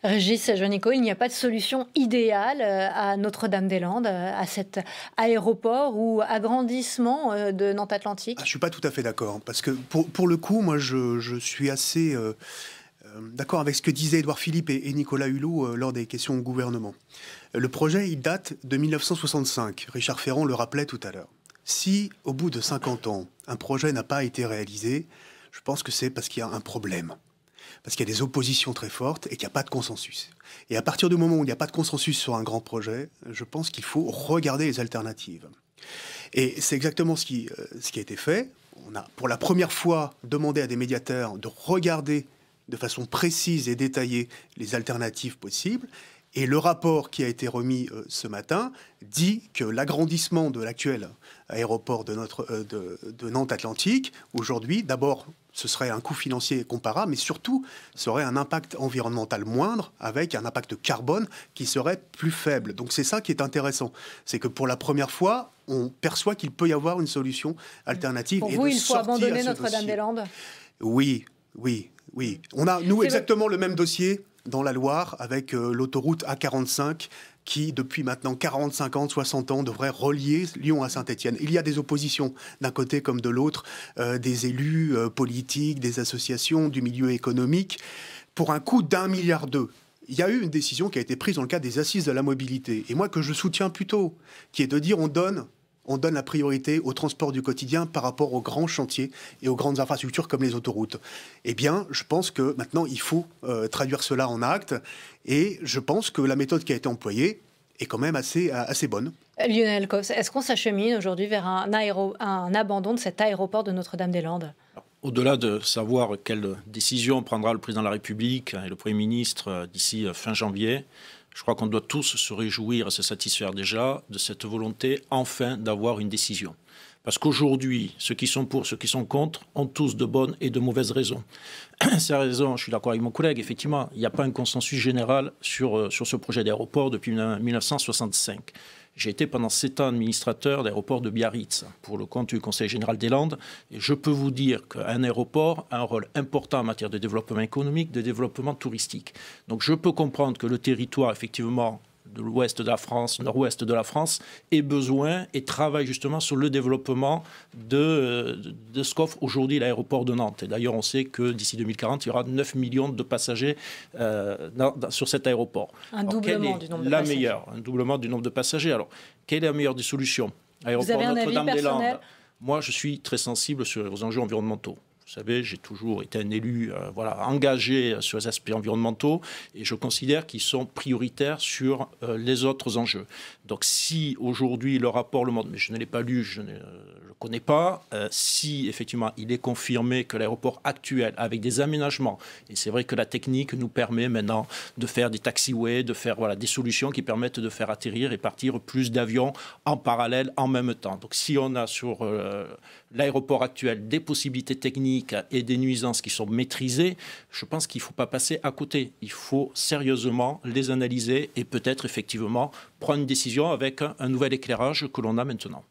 Régis Juanico, il n'y a pas de solution idéale à Notre-Dame-des-Landes, à cet aéroport ou agrandissement de Nantes Atlantique? Je ne suis pas tout à fait d'accord, parce que pour le coup, moi je suis assez d'accord avec ce que disaient Édouard Philippe et Nicolas Hulot lors des questions au gouvernement. Le projet, il date de 1965, Richard Ferrand le rappelait tout à l'heure. Si, au bout de 50 ans, un projet n'a pas été réalisé, je pense que c'est parce qu'il y a un problème. Parce qu'il y a des oppositions très fortes et qu'il n'y a pas de consensus. Et à partir du moment où il n'y a pas de consensus sur un grand projet, je pense qu'il faut regarder les alternatives. Et c'est exactement ce qui a été fait. On a pour la première fois demandé à des médiateurs de regarder de façon précise et détaillée les alternatives possibles. Et le rapport qui a été remis ce matin dit que l'agrandissement de l'actuel aéroport de Nantes Atlantique, aujourd'hui, d'abord, ce serait un coût financier comparable, mais surtout, ça aurait un impact environnemental moindre, avec un impact carbone qui serait plus faible. Donc c'est ça qui est intéressant. C'est que pour la première fois, on perçoit qu'il peut y avoir une solution alternative. Pour vous, il faut abandonner Notre-Dame-des-Landes? Oui. On a, nous, exactement le même dossier dans la Loire avec l'autoroute A45 qui, depuis maintenant 45 ans, 60 ans, devrait relier Lyon à Saint-Étienne. Il y a des oppositions d'un côté comme de l'autre, des élus politiques, des associations, du milieu économique, pour un coût d'1,2 milliard. Il y a eu une décision qui a été prise dans le cadre des assises de la mobilité, et moi que je soutiens plutôt, qui est de dire on donne la priorité au transport du quotidien par rapport aux grands chantiers et aux grandes infrastructures comme les autoroutes. Eh bien, je pense que maintenant, il faut traduire cela en actes. Et je pense que la méthode qui a été employée est quand même assez bonne. Lionel Cos, est-ce qu'on s'achemine aujourd'hui vers un abandon de cet aéroport de Notre-Dame-des-Landes? Au-delà de savoir quelle décision prendra le président de la République et le Premier ministre d'ici fin janvier, je crois qu'on doit tous se réjouir et se satisfaire déjà de cette volonté enfin d'avoir une décision. Parce qu'aujourd'hui, ceux qui sont pour, ceux qui sont contre, ont tous de bonnes et de mauvaises raisons. Ces raisons, je suis d'accord avec mon collègue, effectivement, il n'y a pas un consensus général sur ce projet d'aéroport depuis 1965. J'ai été pendant 7 ans administrateur d'aéroport de Biarritz pour le compte du Conseil général des Landes. Et je peux vous dire qu'un aéroport a un rôle important en matière de développement économique, de développement touristique. Donc je peux comprendre que le territoire, effectivement, de l'ouest de la France, nord-ouest de la France, ait besoin et travaille justement sur le développement de ce qu'offre aujourd'hui l'aéroport de Nantes. Et d'ailleurs, on sait que d'ici 2040, il y aura 9 millions de passagers sur cet aéroport. Un doublement du nombre de passagers. Un doublement du nombre de passagers. Alors, quelle est la meilleure des solutions? Vous avez un avis personnel? Moi, je suis très sensible aux enjeux environnementaux. Vous savez, j'ai toujours été un élu engagé sur les aspects environnementaux et je considère qu'ils sont prioritaires sur les autres enjeux. Donc si aujourd'hui le rapport le montre, mais je ne l'ai pas lu, je ne le connais pas, si effectivement il est confirmé que l'aéroport actuel, avec des aménagements, et c'est vrai que la technique nous permet maintenant de faire des taxiways, de faire des solutions qui permettent de faire atterrir et partir plus d'avions en parallèle, en même temps. Donc si on a sur l'aéroport actuel des possibilités techniques et des nuisances qui sont maîtrisées, je pense qu'il ne faut pas passer à côté. Il faut sérieusement les analyser et peut-être effectivement prendre une décision avec un nouvel éclairage que l'on a maintenant.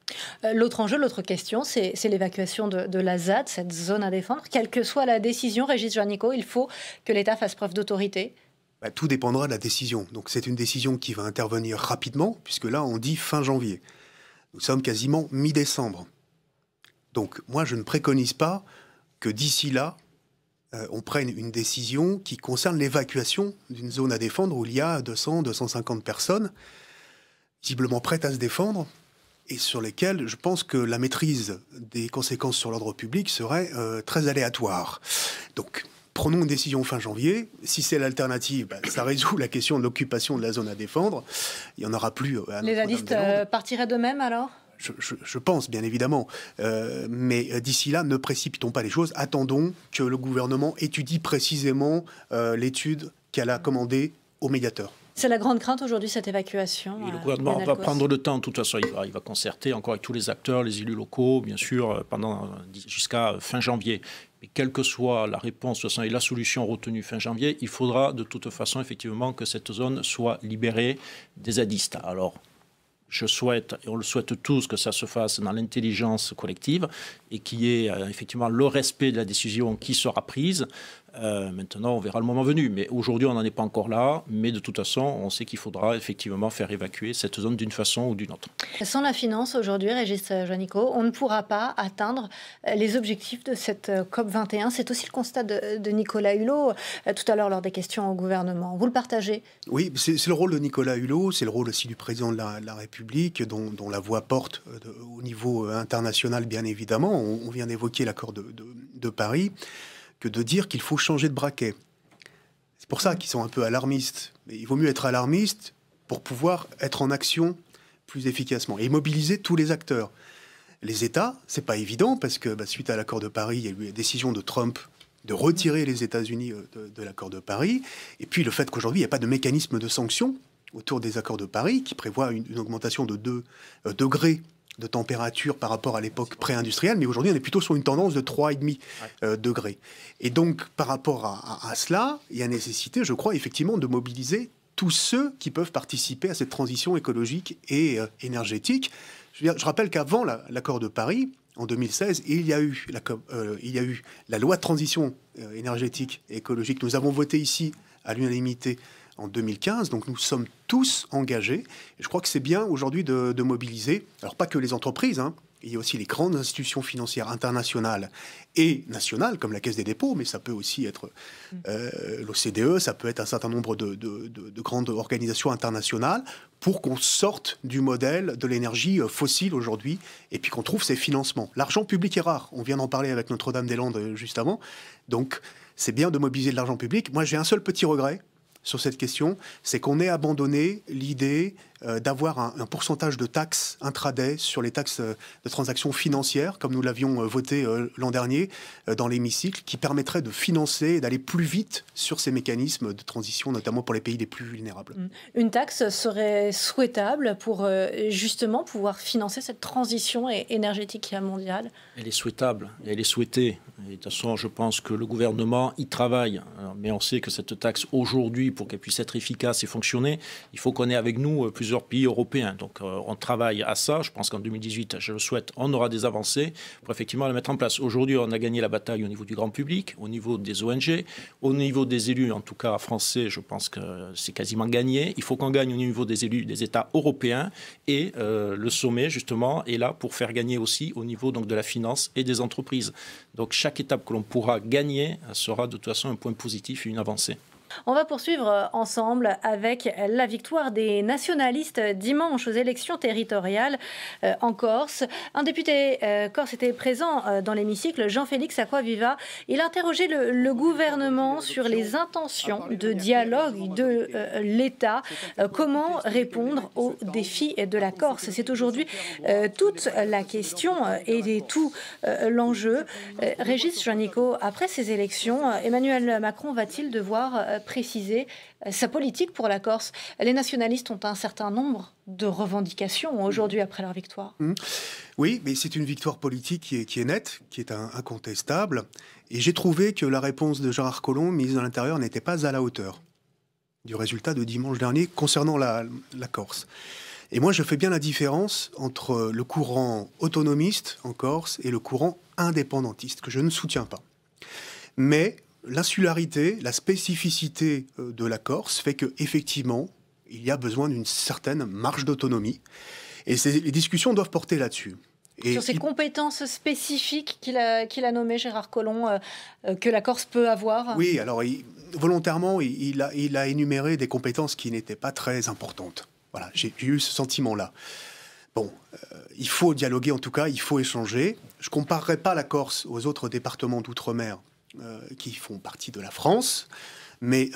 L'autre enjeu, l'autre question, c'est l'évacuation de la ZAD, cette zone à défendre. Quelle que soit la décision, Régis Juanico, il faut que l'État fasse preuve d'autorité. Tout dépendra de la décision. Donc c'est une décision qui va intervenir rapidement, puisque là on dit fin janvier. Nous sommes quasiment mi-décembre. Donc moi je ne préconise pas que d'ici là, on prenne une décision qui concerne l'évacuation d'une zone à défendre où il y a 200, 250 personnes visiblement prêtes à se défendre et sur lesquelles je pense que la maîtrise des conséquences sur l'ordre public serait très aléatoire. Donc, prenons une décision fin janvier. Si c'est l'alternative, ça résout la question de l'occupation de la zone à défendre. Il n'y en aura plus à Les zadistes partiraient d'eux-mêmes alors ? Je pense, bien évidemment. Mais d'ici là, ne précipitons pas les choses. Attendons que le gouvernement étudie précisément l'étude qu'elle a commandée au médiateur. C'est la grande crainte aujourd'hui, cette évacuation. Le gouvernement va prendre le temps. De toute façon, il va concerter encore avec tous les acteurs, les élus locaux, bien sûr, jusqu'à fin janvier. Mais quelle que soit la réponse et la solution retenue fin janvier, il faudra de toute façon, effectivement, que cette zone soit libérée des zadistes. Alors, je souhaite, et on le souhaite tous, que ça se fasse dans l'intelligence collective et qu'il y ait effectivement le respect de la décision qui sera prise. Maintenant, on verra le moment venu. Mais aujourd'hui, on n'en est pas encore là. Mais de toute façon, on sait qu'il faudra effectivement faire évacuer cette zone d'une façon ou d'une autre. Sans la finance, aujourd'hui, Régis Juanico, on ne pourra pas atteindre les objectifs de cette COP21. C'est aussi le constat de Nicolas Hulot tout à l'heure lors des questions au gouvernement. Vous le partagez? Oui, c'est le rôle de Nicolas Hulot, c'est le rôle aussi du président de la République, dont la voix porte au niveau international, bien évidemment. On vient d'évoquer l'accord de Paris, que de dire qu'il faut changer de braquet. C'est pour ça qu'ils sont un peu alarmistes. Mais il vaut mieux être alarmiste pour pouvoir être en action plus efficacement et mobiliser tous les acteurs. Les États, c'est pas évident parce que suite à l'accord de Paris, il y a eu la décision de Trump de retirer les États-Unis de l'accord de Paris. Et puis le fait qu'aujourd'hui, il n'y a pas de mécanisme de sanction autour des accords de Paris qui prévoit une augmentation de 2 degrés de température par rapport à l'époque pré-industrielle, mais aujourd'hui on est plutôt sur une tendance de 3,5 degrés. Et donc par rapport à cela, il y a nécessité, je crois, effectivement de mobiliser tous ceux qui peuvent participer à cette transition écologique et énergétique. Je rappelle qu'avant l'accord de Paris, en 2016, il y a eu la loi de transition énergétique et écologique. Nous avons voté ici à l'unanimité en 2015, donc nous sommes tous engagés. Et je crois que c'est bien aujourd'hui de mobiliser, alors pas que les entreprises, il y a aussi les grandes institutions financières internationales et nationales, comme la Caisse des dépôts, mais ça peut aussi être l'OCDE, ça peut être un certain nombre de grandes organisations internationales, pour qu'on sorte du modèle de l'énergie fossile aujourd'hui, et puis qu'on trouve ces financements. L'argent public est rare, on vient d'en parler avec Notre-Dame-des-Landes juste avant, donc c'est bien de mobiliser de l'argent public. Moi j'ai un seul petit regret sur cette question, c'est qu'on ait abandonné l'idée d'avoir un pourcentage de taxes intraday sur les taxes de transactions financières, comme nous l'avions voté l'an dernier dans l'hémicycle, qui permettrait de financer et d'aller plus vite sur ces mécanismes de transition, notamment pour les pays les plus vulnérables. Une taxe serait souhaitable pour justement pouvoir financer cette transition énergétique mondiale? Elle est souhaitable, elle est souhaitée. Et de toute façon, je pense que le gouvernement y travaille. Mais on sait que cette taxe, aujourd'hui, pour qu'elle puisse être efficace et fonctionner, il faut qu'on ait avec nous plusieurs pays européens. Donc on travaille à ça. Je pense qu'en 2018, je le souhaite, on aura des avancées pour effectivement la mettre en place. Aujourd'hui, on a gagné la bataille au niveau du grand public, au niveau des ONG, au niveau des élus, en tout cas français, je pense que c'est quasiment gagné. Il faut qu'on gagne au niveau des élus des États européens et le sommet, justement, est là pour faire gagner aussi au niveau donc, de la finance et des entreprises. Donc chaque étape que l'on pourra gagner sera de toute façon un point positif et une avancée. On va poursuivre ensemble avec la victoire des nationalistes dimanche aux élections territoriales en Corse. Un député corse était présent dans l'hémicycle, Jean-Félix Acquaviva. Il a interrogé le gouvernement sur les intentions de dialogue de l'État. Comment répondre aux défis de la Corse? C'est aujourd'hui toute la question et tout l'enjeu. Régis Juanico, après ces élections, Emmanuel Macron va-t-il devoir préciser sa politique pour la Corse? Les nationalistes ont un certain nombre de revendications aujourd'hui après leur victoire. Oui, mais c'est une victoire politique qui est nette, qui est incontestable. Et j'ai trouvé que la réponse de Gérard Collomb, ministre de l'Intérieur, n'était pas à la hauteur du résultat de dimanche dernier concernant la Corse. Et moi, je fais bien la différence entre le courant autonomiste en Corse et le courant indépendantiste, que je ne soutiens pas. Mais l'insularité, la spécificité de la Corse fait qu'effectivement, il y a besoin d'une certaine marge d'autonomie. Et les discussions doivent porter là-dessus. Et sur ces compétences spécifiques qu'il a nommées, Gérard Collomb, que la Corse peut avoir? Oui, alors volontairement, il a énuméré des compétences qui n'étaient pas très importantes. Voilà, j'ai eu ce sentiment-là. Bon, il faut dialoguer en tout cas, il faut échanger. Je ne comparerai pas la Corse aux autres départements d'outre-mer qui font partie de la France, mais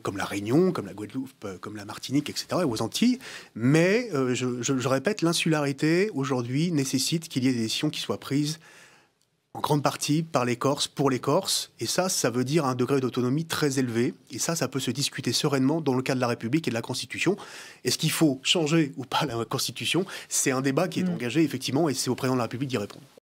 comme la Réunion, comme la Guadeloupe, comme la Martinique, etc., aux Antilles. Mais je répète, l'insularité aujourd'hui nécessite qu'il y ait des décisions qui soient prises en grande partie par les Corses, pour les Corses. Et ça veut dire un degré d'autonomie très élevé. Et ça peut se discuter sereinement dans le cadre de la République et de la Constitution. Est-ce qu'il faut changer ou pas la Constitution? C'est un débat qui est engagé, effectivement, et c'est au président de la République d'y répondre.